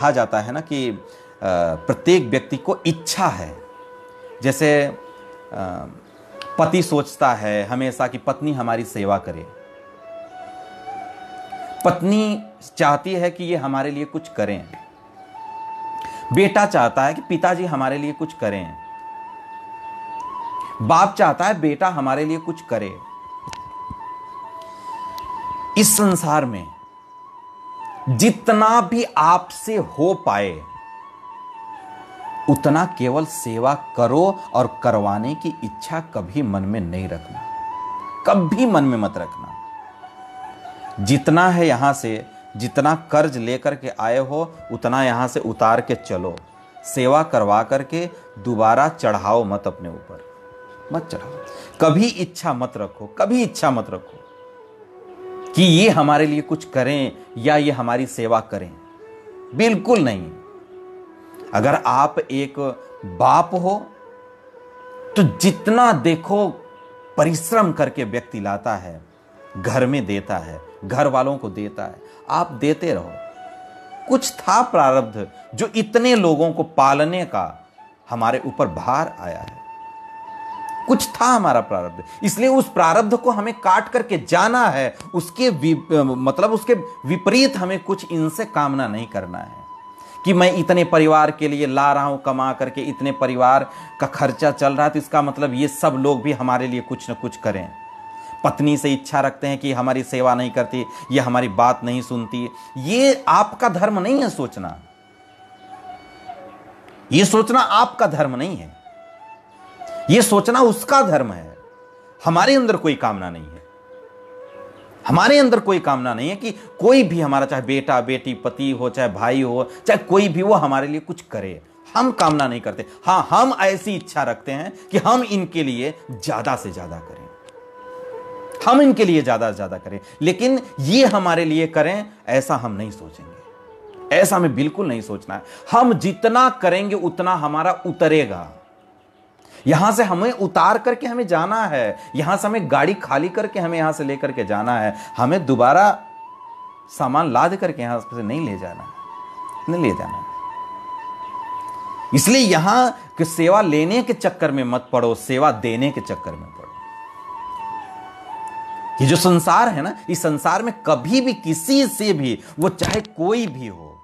कहा जाता है ना कि प्रत्येक व्यक्ति को इच्छा है। जैसे पति सोचता है हमेशा कि पत्नी हमारी सेवा करे, पत्नी चाहती है कि ये हमारे लिए कुछ करें, बेटा चाहता है कि पिताजी हमारे लिए कुछ करें, बाप चाहता है बेटा हमारे लिए कुछ करे। इस संसार में जितना भी आपसे हो पाए उतना केवल सेवा करो और करवाने की इच्छा कभी मन में नहीं रखना, कभी मन में मत रखना। जितना है यहां से, जितना कर्ज लेकर के आए हो उतना यहां से उतार के चलो, सेवा करवा करके दोबारा चढ़ाओ मत, अपने ऊपर मत चढ़ाओ। कभी इच्छा मत रखो, कभी इच्छा मत रखो कि ये हमारे लिए कुछ करें या ये हमारी सेवा करें, बिल्कुल नहीं। अगर आप एक बाप हो तो जितना देखो परिश्रम करके व्यक्ति लाता है, घर में देता है, घर वालों को देता है, आप देते रहो। कुछ था प्रारब्ध जो इतने लोगों को पालने का हमारे ऊपर भार आया है, कुछ था हमारा प्रारब्ध, इसलिए उस प्रारब्ध को हमें काट करके जाना है। उसके मतलब उसके विपरीत हमें कुछ इनसे कामना नहीं करना है कि मैं इतने परिवार के लिए ला रहा हूं कमा करके, इतने परिवार का खर्चा चल रहा है तो इसका मतलब ये सब लोग भी हमारे लिए कुछ न कुछ करें। पत्नी से इच्छा रखते हैं कि हमारी सेवा नहीं करती, ये हमारी बात नहीं सुनती। ये आपका धर्म नहीं है सोचना, ये सोचना आपका धर्म नहीं है, ये सोचना उसका धर्म है। हमारे अंदर कोई कामना नहीं है, हमारे अंदर कोई कामना नहीं है कि कोई भी हमारा, चाहे बेटा बेटी, पति हो, चाहे भाई हो, चाहे कोई भी, वो हमारे लिए कुछ करे। हम कामना नहीं करते। हां, हम ऐसी इच्छा रखते हैं कि हम इनके लिए ज्यादा से ज्यादा करें, हम इनके लिए ज्यादा से ज्यादा करें, लेकिन ये हमारे लिए करें ऐसा हम नहीं सोचेंगे, ऐसा हमें बिल्कुल नहीं सोचना है। हम जितना करेंगे उतना हमारा उतरेगा। यहां से हमें उतार करके हमें जाना है, यहां से हमें गाड़ी खाली करके हमें यहां से लेकर के जाना है, हमें दोबारा सामान लाद करके यहां से नहीं ले जाना है, नहीं ले जाना है। इसलिए यहां कि सेवा लेने के चक्कर में मत पड़ो, सेवा देने के चक्कर में पड़ो। ये जो संसार है ना, इस संसार में कभी भी किसी से भी, वो चाहे कोई भी हो,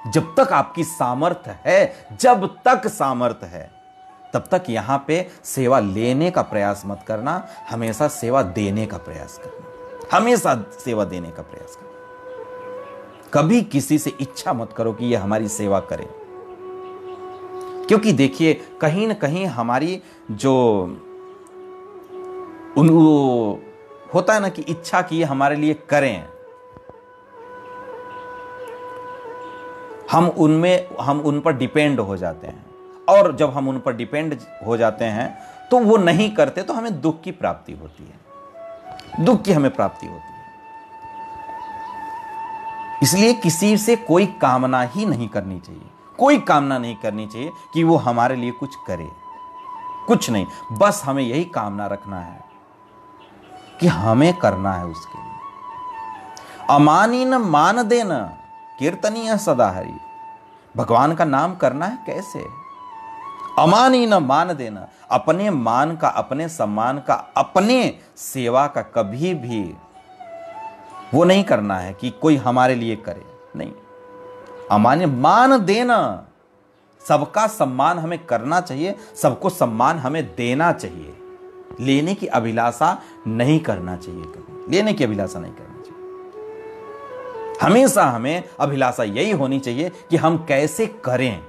जब तक आपकी सामर्थ्य है, जब तक सामर्थ्य है, तब तक यहां पे सेवा लेने का प्रयास मत करना, हमेशा सेवा देने का प्रयास करना, हमेशा सेवा देने का प्रयास करना। कभी किसी से इच्छा मत करो कि ये हमारी सेवा करे, क्योंकि देखिए कहीं ना कहीं हमारी जो होता है ना कि इच्छा की हमारे लिए करें, हम उन पर डिपेंड हो जाते हैं, और जब हम उन पर डिपेंड हो जाते हैं तो वो नहीं करते तो हमें दुख की प्राप्ति होती है, दुख की हमें प्राप्ति होती है। इसलिए किसी से कोई कामना ही नहीं करनी चाहिए, कोई कामना नहीं करनी चाहिए कि वो हमारे लिए कुछ करे, कुछ नहीं। बस हमें यही कामना रखना है कि हमें करना है उसके लिए। अमानी न मान देना कीर्तनीय सदा हरि, भगवान का नाम करना है कैसे? अमानी न मान देना, अपने मान का, अपने सम्मान का, अपने सेवा का कभी भी वो नहीं करना है कि कोई हमारे लिए करे, नहीं। अमान्य मान देना, सबका सम्मान हमें करना चाहिए, सबको सम्मान हमें देना चाहिए, लेने की अभिलाषा नहीं करना चाहिए, कभी लेने की अभिलाषा नहीं करना चाहिए। हमेशा हमें अभिलाषा यही होनी चाहिए कि हम कैसे करें,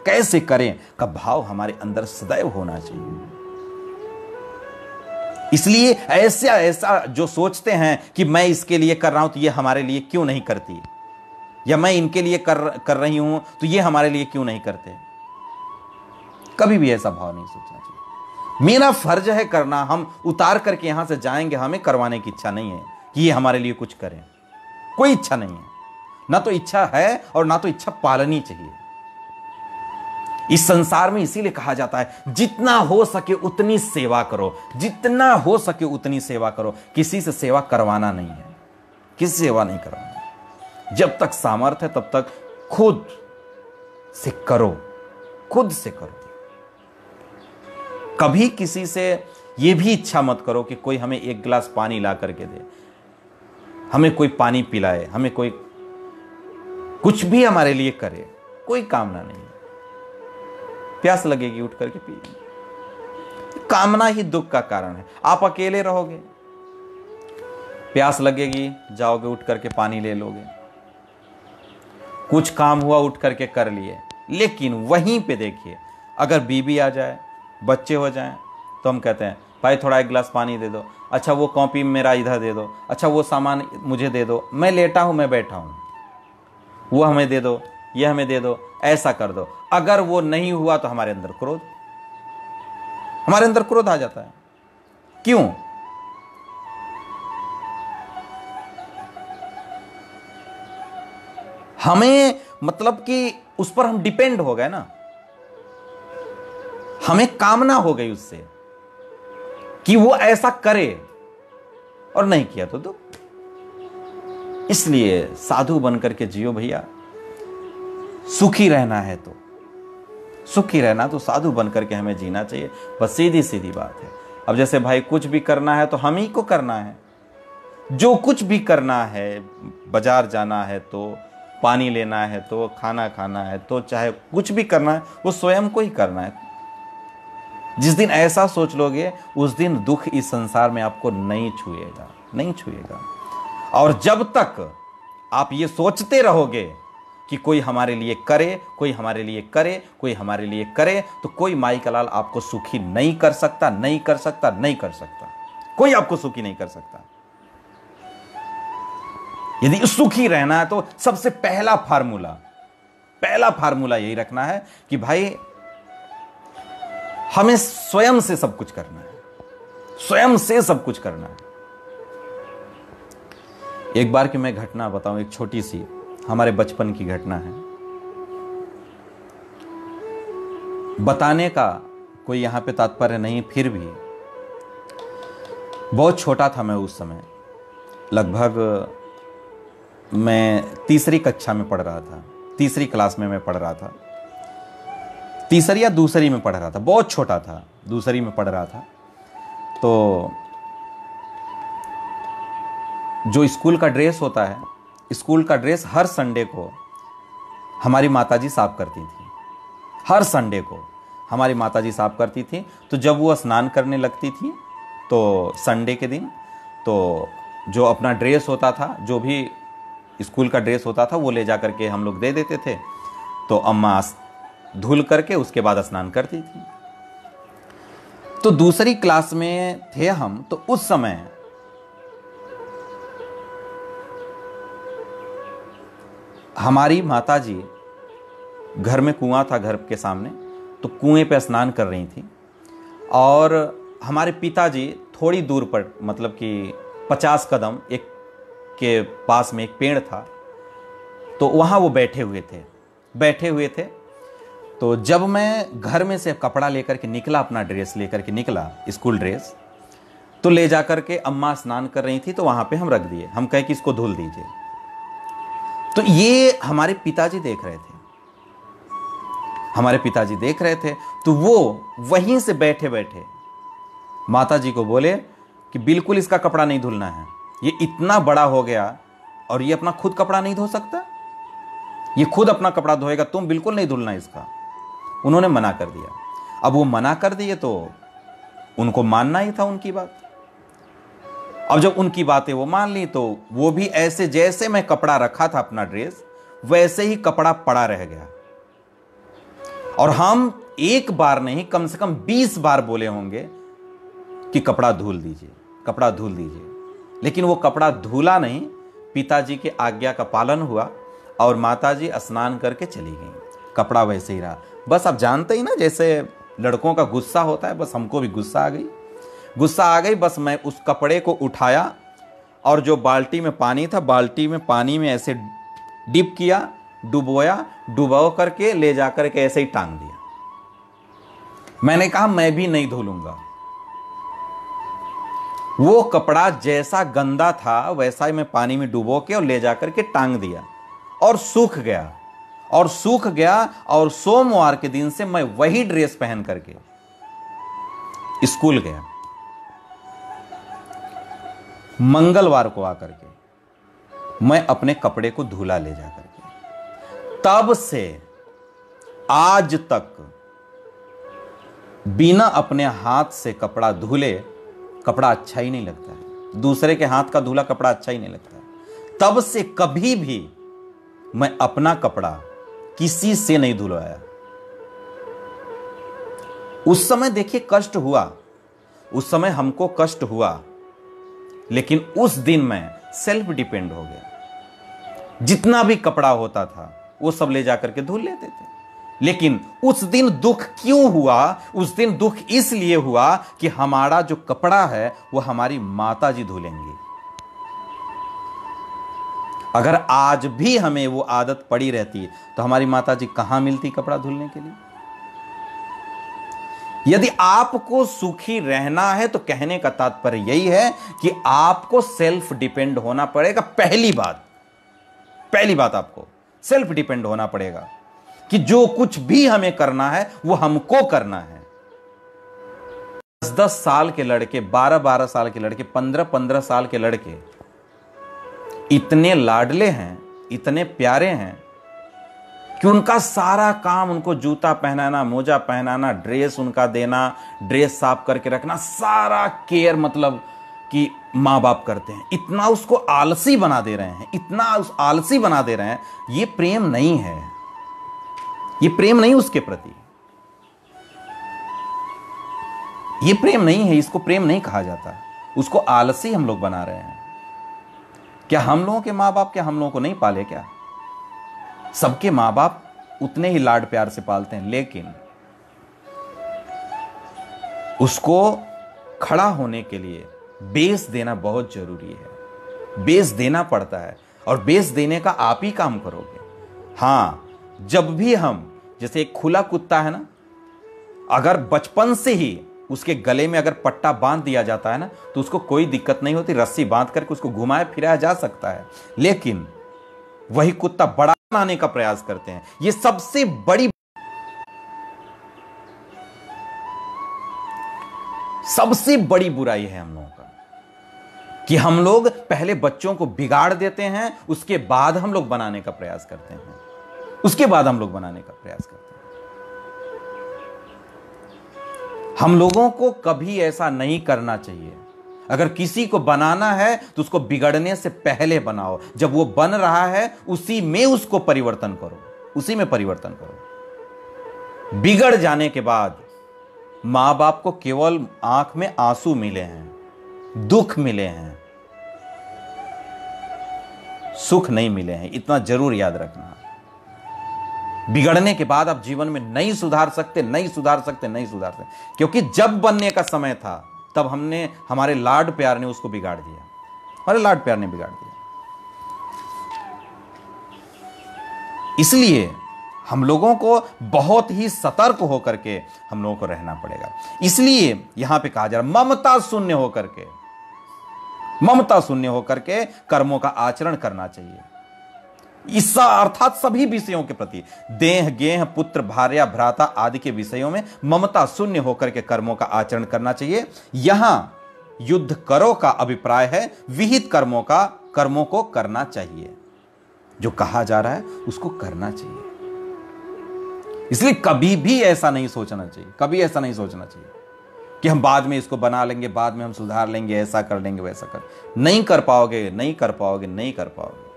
कैसे करें का भाव हमारे अंदर सदैव होना चाहिए। इसलिए ऐसा जो सोचते हैं कि मैं इसके लिए कर रहा हूं तो ये हमारे लिए क्यों नहीं करती, या मैं इनके लिए कर रही हूं तो ये हमारे लिए क्यों नहीं करते, कभी भी ऐसा भाव नहीं सोचना चाहिए। मेरा फर्ज है करना, हम उतार करके यहां से जाएंगे, हमें करवाने की इच्छा नहीं है कि ये हमारे लिए कुछ करें, कोई इच्छा नहीं है, ना तो इच्छा है और ना तो इच्छा पालनी चाहिए। इस संसार में इसीलिए कहा जाता है जितना हो सके उतनी सेवा करो, जितना हो सके उतनी सेवा करो। किसी से सेवा करवाना नहीं है, किसी से सेवा नहीं करवाना। जब तक सामर्थ्य है तब तक खुद से करो, खुद से करो। कभी किसी से यह भी इच्छा मत करो कि कोई हमें एक गिलास पानी ला करके दे, हमें कोई पानी पिलाए, हमें कोई कुछ भी हमारे लिए करे। कोई कामना नहीं। प्यास लगेगी उठ करके पिए। कामना ही दुख का कारण है। आप अकेले रहोगे, प्यास लगेगी, जाओगे उठ करके पानी ले लोगे, कुछ काम हुआ उठ करके कर लिए। लेकिन वहीं पे देखिए, अगर बीवी आ जाए, बच्चे हो जाएं, तो हम कहते हैं भाई थोड़ा एक गिलास पानी दे दो, अच्छा वो कॉपी मेरा इधर दे दो, अच्छा वो सामान मुझे दे दो, मैं लेटा हूं, मैं बैठा हूं, वो हमें दे दो, ये हमें दे दो, ऐसा कर दो। अगर वो नहीं हुआ तो हमारे अंदर क्रोध आ जाता है। क्यों? हमें मतलब कि उस पर हम डिपेंड हो गए ना, हमें कामना हो गई उससे कि वो ऐसा करे, और नहीं किया तो दुख। इसलिए साधु बनकर के जियो भैया। सुखी रहना है तो, सुखी रहना तो साधु बनकर के हमें जीना चाहिए। बस सीधी सीधी बात है। अब जैसे भाई कुछ भी करना है तो हम ही को करना है। जो कुछ भी करना है, बाजार जाना है तो, पानी लेना है तो, खाना खाना है तो, चाहे कुछ भी करना है वो स्वयं को ही करना है। जिस दिन ऐसा सोच लोगे उस दिन दुख इस संसार में आपको नहीं छुएगा, नहीं छुएगा। और जब तक आप ये सोचते रहोगे कि कोई हमारे लिए करे, कोई हमारे लिए करे, कोई हमारे लिए करे, तो कोई माई का लाल आपको सुखी नहीं कर सकता, नहीं कर सकता, नहीं कर सकता। कोई आपको सुखी नहीं कर सकता। यदि सुखी रहना है तो सबसे पहला फार्मूला यही रखना है कि भाई हमें स्वयं से सब कुछ करना है, स्वयं से सब कुछ करना है। एक बार की मैं घटना बताऊं, एक छोटी सी हमारे बचपन की घटना है। बताने का कोई यहां पे तात्पर्य नहीं, फिर भी बहुत छोटा था मैं उस समय। लगभग मैं तीसरी कक्षा में पढ़ रहा था, तीसरी क्लास में मैं पढ़ रहा था, तीसरी या दूसरी में पढ़ रहा था, बहुत छोटा था, दूसरी में पढ़ रहा था। तो जो स्कूल का ड्रेस होता है, स्कूल का ड्रेस हर संडे को हमारी माताजी साफ करती थी। हर संडे को हमारी माताजी साफ करती थी। तो जब वो स्नान करने लगती थी तो संडे के दिन, तो जो अपना ड्रेस होता था, जो भी स्कूल का ड्रेस होता था, वो ले जा करके हम लोग दे देते थे। तो अम्मा धुल करके उसके बाद स्नान करती थी। तो दूसरी क्लास में थे हम। तो उस समय हमारी माताजी, घर में कुआं था घर के सामने, तो कुएं पे स्नान कर रही थी। और हमारे पिताजी थोड़ी दूर पर, मतलब कि 50 कदम एक के पास में एक पेड़ था, तो वहाँ वो बैठे हुए थे। तो जब मैं घर में से कपड़ा लेकर के निकला, अपना ड्रेस लेकर के निकला, स्कूल ड्रेस, तो ले जा करके अम्मा स्नान कर रही थी, तो वहाँ पे हम रख दिए। हम कहे कि इसको धुल दीजिए। तो ये हमारे पिताजी देख रहे थे। तो वो वहीं से बैठे बैठे माताजी को बोले कि बिल्कुल इसका कपड़ा नहीं धुलना है, ये इतना बड़ा हो गया और ये अपना खुद कपड़ा नहीं धो सकता, ये खुद अपना कपड़ा धोएगा, तुम बिल्कुल नहीं धुलना इसका। उन्होंने मना कर दिया। अब वो मना कर दिए तो उनको मानना ही था उनकी बात। अब जब उनकी बातें वो मान ली, तो वो भी ऐसे, जैसे मैं कपड़ा रखा था अपना ड्रेस, वैसे ही कपड़ा पड़ा रह गया। और हम एक बार नहीं, कम से कम 20 बार बोले होंगे कि कपड़ा धुल दीजिए, कपड़ा धुल दीजिए। लेकिन वो कपड़ा धुला नहीं। पिताजी के आज्ञा का पालन हुआ और माताजी स्नान करके चली गई, कपड़ा वैसे ही रहा। बस आप जानते ही ना, जैसे लड़कों का गुस्सा होता है, बस हमको भी गुस्सा आ गई। बस मैं उस कपड़े को उठाया और जो बाल्टी में पानी था, बाल्टी में पानी में ऐसे डिप किया, डुबो करके ले जाकर के ऐसे ही टांग दिया। मैंने कहा मैं भी नहीं धुलूंगा। वो कपड़ा जैसा गंदा था वैसा ही मैं पानी में डुबो के और ले जाकर के टांग दिया और सूख गया। और सूख गया और सोमवार के दिन से मैं वही ड्रेस पहन करके स्कूल गया। मंगलवार को आकर के मैं अपने कपड़े को धुला ले जा करके, तब से आज तक बिना अपने हाथ से कपड़ा धुले कपड़ा अच्छा ही नहीं लगता है। दूसरे के हाथ का धुला कपड़ा अच्छा ही नहीं लगता है। तब से कभी भी मैं अपना कपड़ा किसी से नहीं धुलवाया। उस समय देखिए कष्ट हुआ, उस समय हमको कष्ट हुआ, लेकिन उस दिन मैं सेल्फ डिपेंड हो गया। जितना भी कपड़ा होता था वो सब ले जाकर के धुल लेते थे। लेकिन उस दिन दुख क्यों हुआ? उस दिन दुख इसलिए हुआ कि हमारा जो कपड़ा है वो हमारी माता जी धुलेंगी। अगर आज भी हमें वो आदत पड़ी रहती तो हमारी माता जी कहां मिलती कपड़ा धुलने के लिए? यदि आपको सुखी रहना है तो कहने का तात्पर्य यही है कि आपको सेल्फ डिपेंड होना पड़ेगा। पहली बात आपको सेल्फ डिपेंड होना पड़ेगा कि जो कुछ भी हमें करना है वो हमको करना है। 10-10 साल के लड़के, 12-12 साल के लड़के, 15-15 साल के लड़के इतने लाडले हैं, इतने प्यारे हैं कि उनका सारा काम, उनको जूता पहनाना, मोजा पहनाना, ड्रेस उनका देना, ड्रेस साफ करके रखना, सारा केयर मतलब कि माँ बाप करते हैं। इतना उसको आलसी बना दे रहे हैं, इतना उस आलसी बना दे रहे हैं। ये प्रेम नहीं है, ये प्रेम नहीं उसके प्रति, ये प्रेम नहीं है, इसको प्रेम नहीं कहा जाता। उसको आलसी हम लोग बना रहे हैं। क्या हम लोगों के माँ बाप क्या हम लोगों को नहीं पाले क्या? सबके माँ बाप उतने ही लाड प्यार से पालते हैं, लेकिन उसको खड़ा होने के लिए बेस देना बहुत जरूरी है। बेस देना पड़ता है और बेस देने का आप ही काम करोगे। हां, जब भी हम, जैसे एक खुला कुत्ता है ना, अगर बचपन से ही उसके गले में अगर पट्टा बांध दिया जाता है ना तो उसको कोई दिक्कत नहीं होती, रस्सी बांध करके उसको घुमाया फिराया जा सकता है। लेकिन वही कुत्ता बड़ा बनाने का प्रयास करते हैं। ये सबसे बड़ी बुराई है हम लोगों का कि हम लोग पहले बच्चों को बिगाड़ देते हैं, उसके बाद हम लोग बनाने का प्रयास करते हैं, उसके बाद हम लोग बनाने का प्रयास करते हैं। हम लोगों को कभी ऐसा नहीं करना चाहिए। अगर किसी को बनाना है तो उसको बिगड़ने से पहले बनाओ। जब वो बन रहा है उसी में उसको परिवर्तन करो, उसी में परिवर्तन करो। बिगड़ जाने के बाद मां बाप को केवल आंख में आंसू मिले हैं, दुख मिले हैं, सुख नहीं मिले हैं। इतना जरूर याद रखना। बिगड़ने के बाद आप जीवन में नहीं सुधार सकते, नहीं सुधार सकते, नहीं सुधार सकते, क्योंकि जब बनने का समय था तब हमारे लाड प्यार ने उसको बिगाड़ दिया, हमारे लाड प्यार ने बिगाड़ दिया। इसलिए हम लोगों को बहुत ही सतर्क होकर के हम लोगों को रहना पड़ेगा। इसलिए यहां पे कहा जा रहा, ममता शून्य होकर के कर्मों का आचरण करना चाहिए। इस अर्थात सभी विषयों के प्रति, देह, गेह, पुत्र, भार्या, भ्राता आदि के विषयों में ममता शून्य होकर के कर्मों का आचरण करना चाहिए। यहां युद्ध करो का अभिप्राय है विहित कर्मों को करना चाहिए। जो कहा जा रहा है उसको करना चाहिए। इसलिए कभी भी ऐसा नहीं सोचना चाहिए, कभी ऐसा नहीं सोचना चाहिए कि हम बाद में इसको बना लेंगे, बाद में हम सुधार लेंगे, ऐसा कर लेंगे, वैसा कर। नहीं कर पाओगे, नहीं कर पाओगे, नहीं कर पाओगे।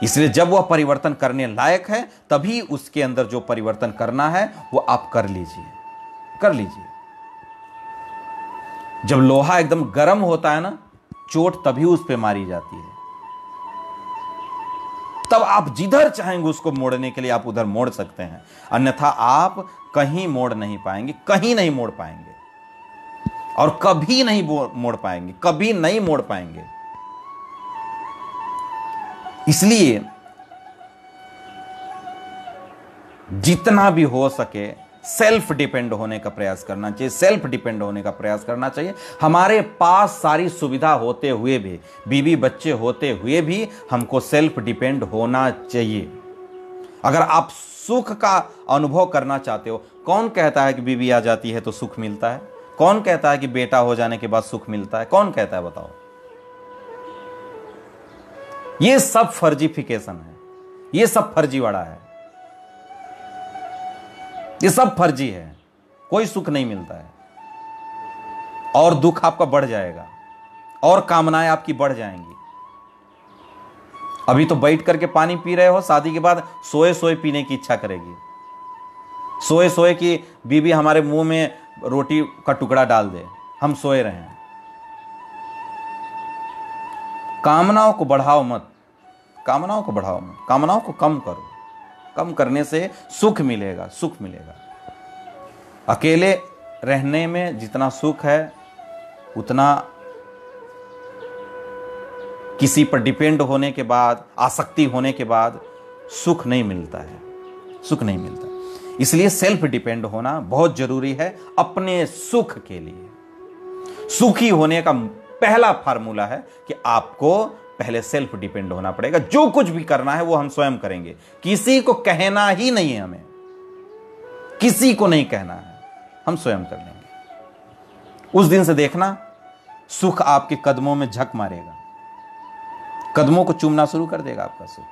इसलिए जब वह परिवर्तन करने लायक है तभी उसके अंदर जो परिवर्तन करना है वो आप कर लीजिए। जब लोहा एकदम गर्म होता है ना, चोट तभी उस पे मारी जाती है। तब आप जिधर चाहेंगे उसको मोड़ने के लिए आप उधर मोड़ सकते हैं, अन्यथा आप कहीं मोड़ नहीं पाएंगे, कहीं नहीं मोड़ पाएंगे और कभी नहीं मोड़ पाएंगे, कभी नहीं मोड़ पाएंगे। इसलिए जितना भी हो सके सेल्फ डिपेंड होने का प्रयास करना चाहिए, सेल्फ डिपेंड होने का प्रयास करना चाहिए। हमारे पास सारी सुविधा होते हुए भी, बीवी बच्चे होते हुए भी हमको सेल्फ डिपेंड होना चाहिए। अगर आप सुख का अनुभव करना चाहते हो, कौन कहता है कि बीवी आ जाती है तो सुख मिलता है? कौन कहता है कि बेटा हो जाने के बाद सुख मिलता है? कौन कहता है, बताओ? ये सब फर्जीफिकेशन है, ये सब फर्जीवाड़ा है, ये सब फर्जी है। कोई सुख नहीं मिलता है, और दुख आपका बढ़ जाएगा और कामनाएं आपकी बढ़ जाएंगी। अभी तो बैठ करके पानी पी रहे हो, शादी के बाद सोए सोए पीने की इच्छा करेगी, सोए सोए कि बीवी हमारे मुंह में रोटी का टुकड़ा डाल दे, हम सोए रहे हैं। कामनाओं को बढ़ाओ मत, कामनाओं को बढ़ाओ मत, कामनाओं को कम करो। कम करने से सुख मिलेगा, सुख मिलेगा। अकेले रहने में जितना सुख है उतना किसी पर डिपेंड होने के बाद, आसक्ति होने के बाद सुख नहीं मिलता है, सुख नहीं मिलता। इसलिए सेल्फ डिपेंड होना बहुत जरूरी है अपने सुख के लिए। सुखी होने का पहला फार्मूला है कि आपको पहले सेल्फ डिपेंड होना पड़ेगा। जो कुछ भी करना है वो हम स्वयं करेंगे, किसी को कहना ही नहीं है, हमें किसी को नहीं कहना है, हम स्वयं कर लेंगे। उस दिन से देखना सुख आपके कदमों में झक मारेगा, कदमों को चूमना शुरू कर देगा आपका सुख।